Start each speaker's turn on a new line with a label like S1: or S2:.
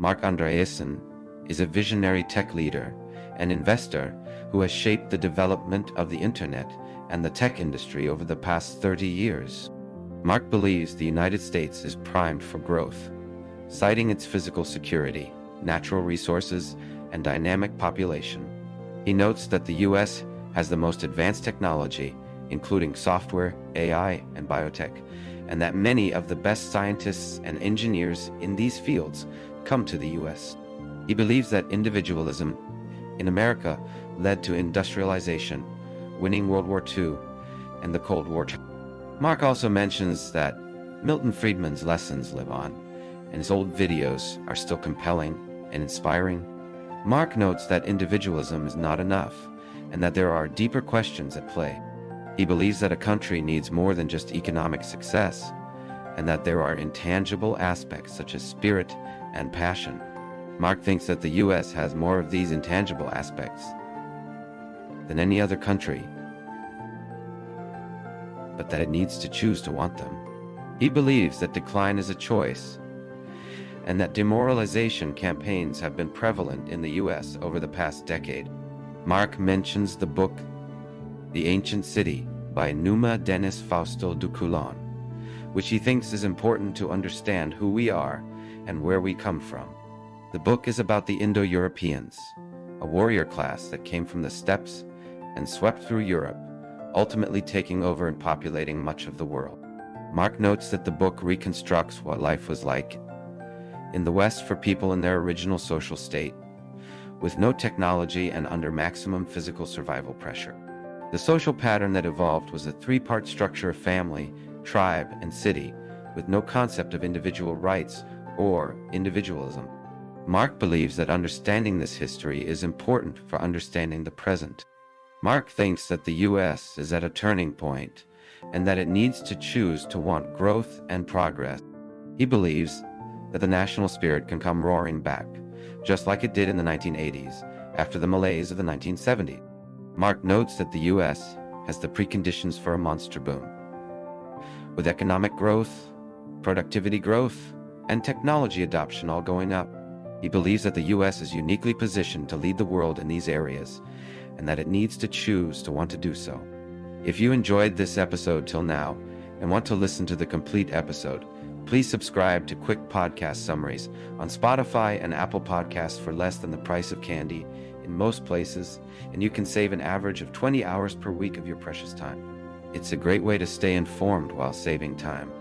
S1: Marc Andreessen is a visionary tech leader and investor who has shaped the development of the internet and the tech industry over the past 30 years. Marc believes the United States is primed for growth, citing its physical security, natural resources, and dynamic population. He notes that the U.S. has the most advanced technology, including software, AI, and biotech, and that many of the best scientists and engineers in these fields come to the U.S. He believes that individualism in America led to industrialization, winning World War II and the Cold War. Marc also mentions that Milton Friedman's lessons live on, and his old videos are still compelling and inspiring. Marc notes that individualism is not enough, and that there are deeper questions at play. He believes that a country needs more than just economic success, and that there are intangible aspects such as spirit and passion. Marc thinks that the U.S. has more of these intangible aspects than any other country, but that it needs to choose to want them. He believes that decline is a choice, and that demoralization campaigns have been prevalent in the U.S. over the past decade. Marc mentions the book The Ancient City by Numa Denis Fausto de Coulon, which he thinks is important to understand who we are and where we come from. The book is about the Indo-Europeans, a warrior class that came from the steppes and swept through Europe, ultimately taking over and populating much of the world. Marc notes that the book reconstructs what life was like in the West for people in their original social state, with no technology and under maximum physical survival pressure. The social pattern that evolved was a three-part structure of family, tribe, and city, with no concept of individual rights or individualism. Marc believes that understanding this history is important for understanding the present. Marc thinks that the U.S. is at a turning point, and that it needs to choose to want growth and progress. He believes that the national spirit can come roaring back, just like it did in the 1980s, after the malaise of the 1970s. Marc notes that the U.S. has the preconditions for a monster boom, with economic growth, productivity growth, and technology adoption all going up. He believes that the U.S. is uniquely positioned to lead the world in these areas, and that it needs to choose to want to do so. If you enjoyed this episode till now and want to listen to the complete episode, please subscribe to Quick Podcast Summaries on Spotify and Apple Podcasts for less than the price of candy in most places, and you can save an average of 20 hours per week of your precious time. It's a great way to stay informed while saving time.